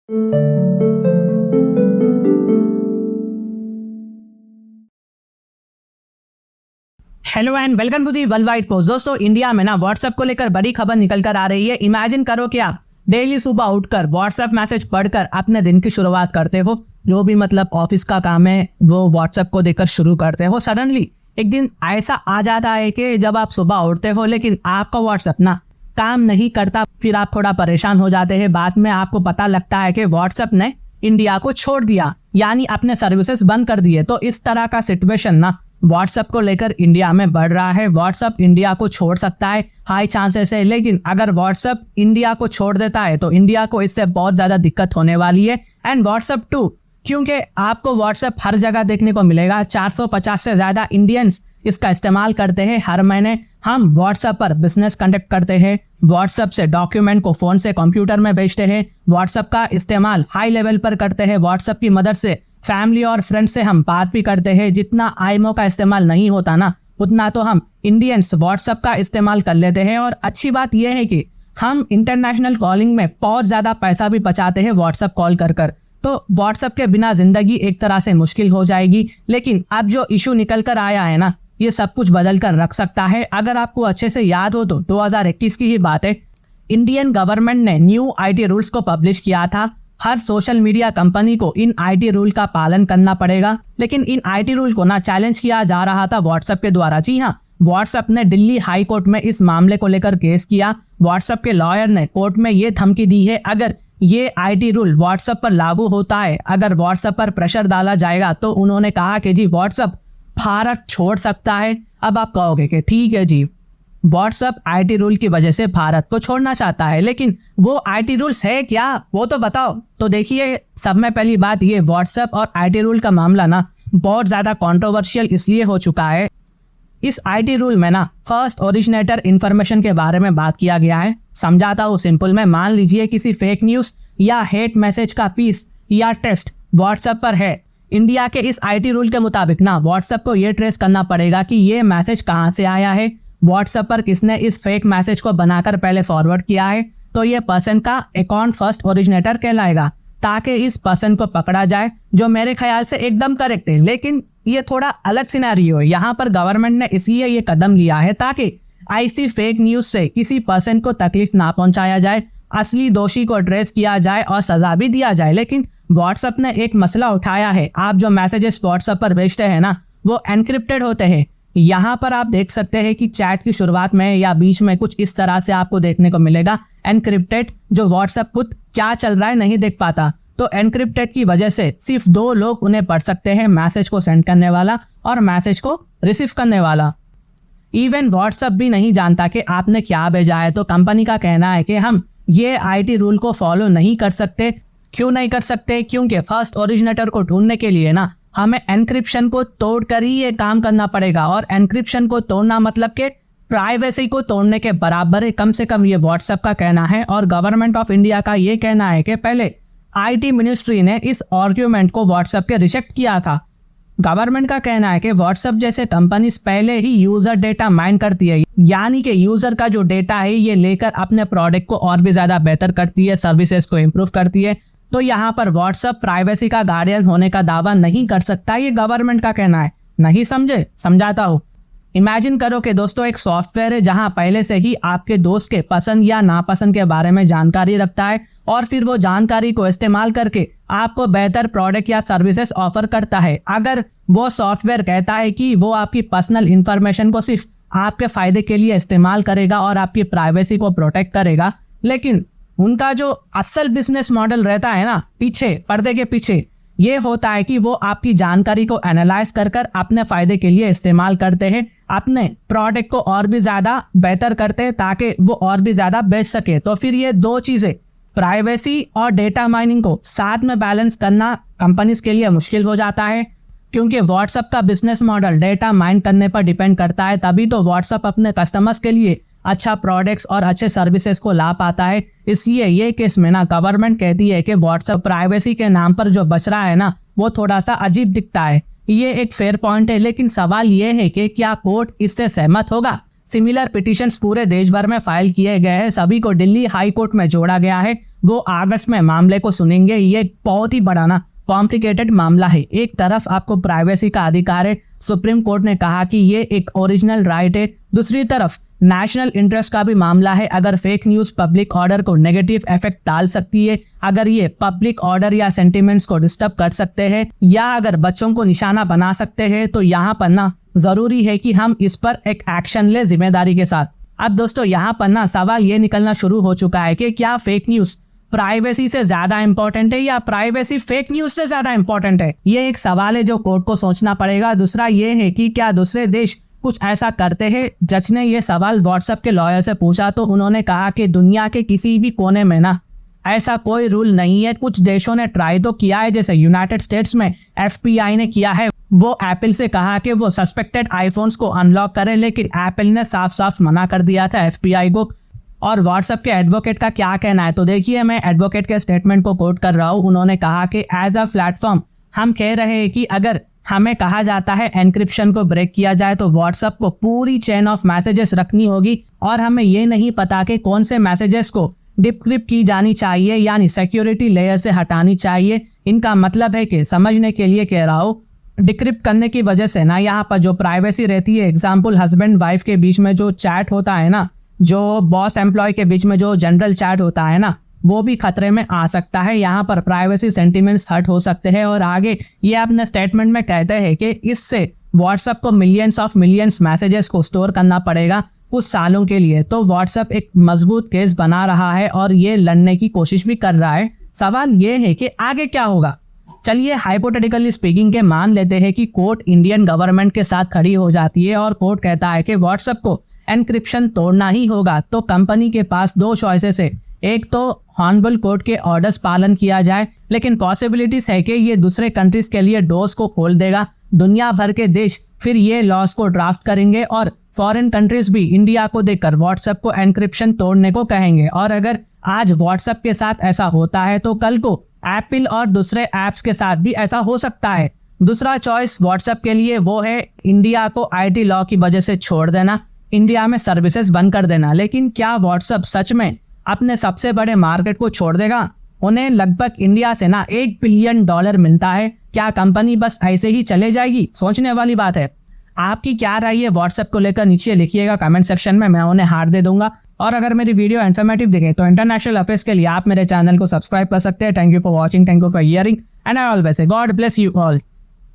Hello and welcome to the world wide post. दोस्तों, India में ना व्हाट्सएप को लेकर बड़ी खबर निकल कर आ रही है। इमेजिन करो कि आप डेली सुबह उठकर व्हाट्सएप मैसेज पढ़कर अपने दिन की शुरुआत करते हो। जो भी मतलब ऑफिस का काम है वो व्हाट्सएप को देखकर शुरू करते हो। सडनली एक दिन ऐसा आ जाता है कि जब आप सुबह उठते हो लेकिन आपका व्हाट्सएप ना काम नहीं करता। फिर आप थोड़ा परेशान हो जाते हैं। बाद में आपको पता लगता है कि व्हाट्सएप ने इंडिया को छोड़ दिया, यानी अपने सर्विसेज बंद कर दिए। तो इस तरह का सिचुएशन ना व्हाट्सएप को लेकर इंडिया में बढ़ रहा है। व्हाट्सएप इंडिया को छोड़ सकता है, हाई चांसेस है। लेकिन अगर व्हाट्सएप इंडिया को छोड़ देता है तो इंडिया को इससे बहुत ज़्यादा दिक्कत होने वाली है। एंड व्हाट्सएप टू, क्योंकि आपको व्हाट्सएप हर जगह देखने को मिलेगा। 450 से ज़्यादा इंडियंस इसका इस्तेमाल करते हैं हर महीने। हम व्हाट्सएप पर बिजनेस कंडक्ट करते हैं, व्हाट्सएप से डॉक्यूमेंट को फ़ोन से कंप्यूटर में भेजते हैं, व्हाट्सएप का इस्तेमाल हाई लेवल पर करते हैं। व्हाट्सएप की मदद से फैमिली और फ्रेंड से हम बात भी करते हैं। जितना आईमो का इस्तेमाल नहीं होता ना, उतना तो हम इंडियंस व्हाट्सएप का इस्तेमाल कर लेते हैं। और अच्छी बात यह है कि हम इंटरनेशनल कॉलिंग में बहुत ज़्यादा पैसा भी बचाते हैं व्हाट्सएप कॉल कर। तो व्हाट्सएप के बिना ज़िंदगी एक तरह से मुश्किल हो जाएगी। लेकिन अब जो इशू निकल कर आया है ना, ये सब कुछ बदल कर रख सकता है। अगर आपको अच्छे से याद हो तो 2021 की ही बात है। इंडियन गवर्नमेंट ने न्यू आईटी रूल्स को पब्लिश किया था। हर सोशल मीडिया कंपनी को इन आईटी रूल का पालन करना पड़ेगा। लेकिन इन आईटी रूल को ना चैलेंज किया जा रहा था व्हाट्सएप के द्वारा। जी हाँ, व्हाट्सएप ने दिल्ली हाई कोर्ट में इस मामले को लेकर केस किया। व्हाट्सएप के लॉयर ने कोर्ट में ये धमकी दी है, अगर ये आईटी रूल व्हाट्सएप पर लागू होता है, अगर व्हाट्सएप पर प्रेशर डाला जाएगा, तो उन्होंने कहा कि जी व्हाट्सएप भारत छोड़ सकता है। अब आप कहोगे कि ठीक है जी, व्हाट्सएप आईटी रूल की वजह से भारत को छोड़ना चाहता है, लेकिन वो आईटी रूल्स है क्या, वो तो बताओ। तो देखिए, सब में पहली बात ये, व्हाट्सएप और आईटी रूल का मामला ना बहुत ज़्यादा कंट्रोवर्शियल इसलिए हो चुका है। इस आईटी रूल में ना फर्स्ट ओरिजिनेटर इन्फॉर्मेशन के बारे में बात किया गया है। समझाता हूँ सिंपल में। मान लीजिए किसी फेक न्यूज़ या हेट मैसेज का पीस या टेस्ट व्हाट्सएप पर है। इंडिया के इस आईटी रूल के मुताबिक ना व्हाट्सएप को ये ट्रेस करना पड़ेगा कि ये मैसेज कहाँ से आया है, व्हाट्सएप पर किसने इस फेक मैसेज को बनाकर पहले फॉरवर्ड किया है। तो ये पर्सन का अकाउंट फर्स्ट ओरिजिनेटर कहलाएगा, ताकि इस पर्सन को पकड़ा जाए, जो मेरे ख्याल से एकदम करेक्ट है। लेकिन ये थोड़ा अलग सिनेरियो है। यहाँ पर गवर्नमेंट ने इसलिए ये कदम लिया है ताकि ऐसी फेक न्यूज़ से किसी पर्सन को तकलीफ ना पहुंचाया जाए, असली दोषी को ट्रेस किया जाए और सजा भी दिया जाए। लेकिन व्हाट्सएप ने एक मसला उठाया है। आप जो मैसेजेस व्हाट्सएप पर भेजते हैं ना, वो एनक्रिप्टेड होते हैं। यहाँ पर आप देख सकते हैं कि चैट की शुरुआत में या बीच में कुछ इस तरह से आपको देखने को मिलेगा एनक्रिप्टेड, जो व्हाट्सएप खुद क्या चल रहा है नहीं देख पाता। तो एनक्रिप्टेड की वजह से सिर्फ 2 लोग उन्हें पढ़ सकते हैं, मैसेज को सेंड करने वाला और मैसेज को रिसीव करने वाला। इवन व्हाट्सएप भी नहीं जानता कि आपने क्या भेजा है। तो कंपनी का कहना है कि हम ये आईटी रूल को फॉलो नहीं कर सकते। क्यों नहीं कर सकते? क्योंकि फर्स्ट ओरिजिनेटर को ढूंढने के लिए ना हमें एनक्रिप्शन को तोड़कर ही ये काम करना पड़ेगा। और एनक्रिप्शन को तोड़ना मतलब कि प्राइवेसी को तोड़ने के बराबर है, कम से कम ये व्हाट्सएप का कहना है। और गवर्नमेंट ऑफ इंडिया का ये कहना है कि पहले आईटी मिनिस्ट्री ने इस आर्ग्यूमेंट को व्हाट्सएप के रिजेक्ट किया था। गवर्नमेंट का कहना है कि व्हाट्सएप जैसे कंपनीज पहले ही यूजर डेटा माइन करती है, यानी कि यूजर का जो डेटा है ये लेकर अपने प्रोडक्ट को और भी ज़्यादा बेहतर करती है, सर्विसेज को इम्प्रूव करती है। तो यहाँ पर व्हाट्सएप प्राइवेसी का गार्डियन होने का दावा नहीं कर सकता, ये गवर्नमेंट का कहना है। नहीं समझे? समझाता हूँ। इमेजिन करो कि दोस्तों एक सॉफ्टवेयर है जहां पहले से ही आपके दोस्त के पसंद या नापसंद के बारे में जानकारी रखता है और फिर वो जानकारी को इस्तेमाल करके आपको बेहतर प्रोडक्ट या सर्विसेज ऑफर करता है। अगर वो सॉफ्टवेयर कहता है कि वो आपकी पर्सनल इंफॉर्मेशन को सिर्फ आपके फायदे के लिए इस्तेमाल करेगा और आपकी प्राइवेसी को प्रोटेक्ट करेगा, लेकिन उनका जो असल बिजनेस मॉडल रहता है ना, पीछे पर्दे के पीछे, ये होता है कि वो आपकी जानकारी को एनालाइज कर अपने फायदे के लिए इस्तेमाल करते हैं, अपने प्रोडक्ट को और भी ज़्यादा बेहतर करते हैं ताकि वो और भी ज़्यादा बेच सके। तो फिर ये 2 चीज़ें, प्राइवेसी और डेटा माइनिंग को साथ में बैलेंस करना कंपनीज के लिए मुश्किल हो जाता है, क्योंकि व्हाट्सएप का बिजनेस मॉडल डेटा माइन करने पर डिपेंड करता है। तभी तो व्हाट्सएप अपने कस्टमर्स के लिए अच्छा प्रोडक्ट्स और अच्छे सर्विसेज को ला पाता है। इसलिए ये केस में ना गवर्नमेंट कहती है कि व्हाट्सएप प्राइवेसी के नाम पर जो बच रहा है ना, वो थोड़ा सा अजीब दिखता है। ये एक फेयर पॉइंट है, लेकिन सवाल ये है कि क्या कोर्ट इससे सहमत होगा? सिमिलर पिटिशंस पूरे देश भर में फाइल किए गए हैं, सभी को दिल्ली हाई कोर्ट में जोड़ा गया है। वो अगस्त में मामले को सुनेंगे। ये बहुत ही बड़ा ना कॉम्प्लिकेटेड मामला है। एक तरफ आपको प्राइवेसी का अधिकार है, सुप्रीम कोर्ट ने कहा कि ये एक ओरिजिनल राइट है। दूसरी तरफ नेशनल इंटरेस्ट का भी मामला है। अगर फेक न्यूज पब्लिक ऑर्डर को नेगेटिव इफेक्ट डाल सकती है, अगर ये पब्लिक ऑर्डर या सेंटिमेंट्स को डिस्टर्ब कर सकते हैं, या अगर बच्चों को निशाना बना सकते हैं, तो यहाँ पर ना जरूरी है कि हम इस पर एक एक्शन ले जिम्मेदारी के साथ। अब दोस्तों यहाँ पर ना सवाल ये निकलना शुरू हो चुका है कि क्या फेक न्यूज प्राइवेसी से ज्यादा इंपॉर्टेंट है या प्राइवेसी फेक न्यूज से ज्यादा इंपॉर्टेंट है। ये एक सवाल है जो कोर्ट को सोचना पड़ेगा। दूसरा ये है कि क्या दूसरे देश कुछ ऐसा करते हैं। जज ने ये सवाल व्हाट्सएप के लॉयर से पूछा तो उन्होंने कहा कि दुनिया के किसी भी कोने में ना ऐसा कोई रूल नहीं है। कुछ देशों ने ट्राई तो किया है, जैसे यूनाइटेड स्टेट्स में FBI ने किया है। वो एप्पल से कहा कि वो सस्पेक्टेड आईफोन्स को अनलॉक करें, लेकिन एप्पल ने साफ साफ मना कर दिया था FBI को। और व्हाट्सएप के एडवोकेट का क्या कहना है, तो देखिए मैं एडवोकेट के स्टेटमेंट को कोट कर रहा हूँ। उन्होंने कहा कि एज अ प्लेटफॉर्म हम कह रहे हैं कि अगर हमें कहा जाता है एनक्रिप्शन को ब्रेक किया जाए तो व्हाट्सएप को पूरी चेन ऑफ मैसेजेस रखनी होगी, और हमें ये नहीं पता कि कौन से मैसेजेस को डिक्रिप्ट की जानी चाहिए, यानी सिक्योरिटी लेयर से हटानी चाहिए। इनका मतलब है कि समझने के लिए कह रहा हूँ, डिक्रिप्ट करने की वजह से ना यहाँ पर जो प्राइवेसी रहती है, एग्जाम्पल हस्बैंड वाइफ के बीच में जो चैट होता है ना, जो बॉस एम्प्लॉय के बीच में जो जनरल चैट होता है ना, वो भी खतरे में आ सकता है। यहाँ पर प्राइवेसी सेंटिमेंट्स हर्ट हो सकते हैं। और आगे ये अपने स्टेटमेंट में कहते हैं कि इससे व्हाट्सएप को मिलियंस मैसेजेस को स्टोर करना पड़ेगा कुछ सालों के लिए। तो व्हाट्सएप एक मजबूत केस बना रहा है और ये लड़ने की कोशिश भी कर रहा है। सवाल ये है कि आगे क्या होगा। चलिए हाइपोथेटिकली स्पीकिंग के मान लेते हैं कि कोर्ट इंडियन गवर्नमेंट के साथ खड़ी हो जाती है और कोर्ट कहता है कि व्हाट्सएप को एनक्रिप्शन तोड़ना ही होगा। तो कंपनी के पास दो चॉइसेस है, एक तो हॉनरेबल कोर्ट के ऑर्डर्स पालन किया जाए, लेकिन पॉसिबिलिटीज है कि ये दूसरे कंट्रीज के लिए डोर्स को खोल देगा। दुनिया भर के देश फिर ये लॉस को ड्राफ्ट करेंगे और फॉरेन कंट्रीज भी इंडिया को देखकर व्हाट्सएप को एनक्रिप्शन तोड़ने को कहेंगे। और अगर आज व्हाट्सएप के साथ ऐसा होता है तो कल को एप्पल और दूसरे ऐप्स के साथ भी ऐसा हो सकता है। दूसरा चॉइस व्हाट्सएप के लिए वो है इंडिया को IT लॉ की वजह से छोड़ देना, इंडिया में सर्विसेज बंद कर देना। लेकिन क्या व्हाट्सएप सच में अपने सबसे बड़े मार्केट को छोड़ देगा? उन्हें लगभग इंडिया से ना $1 बिलियन मिलता है। क्या कंपनी बस ऐसे ही चले जाएगी? सोचने वाली बात है। आपकी क्या राय है व्हाट्सएप को लेकर? नीचे लिखिएगा कमेंट सेक्शन में, मैं उन्हें हार दे दूंगा। और अगर मेरी वीडियो इन्फॉर्मेटिव दिखे तो इंटरनेशनल अफेयर्स के लिए आप मेरे चैनल को सब्सक्राइब कर सकते हैं। Thank you for watching, thank you for hearing and I always say God bless you all.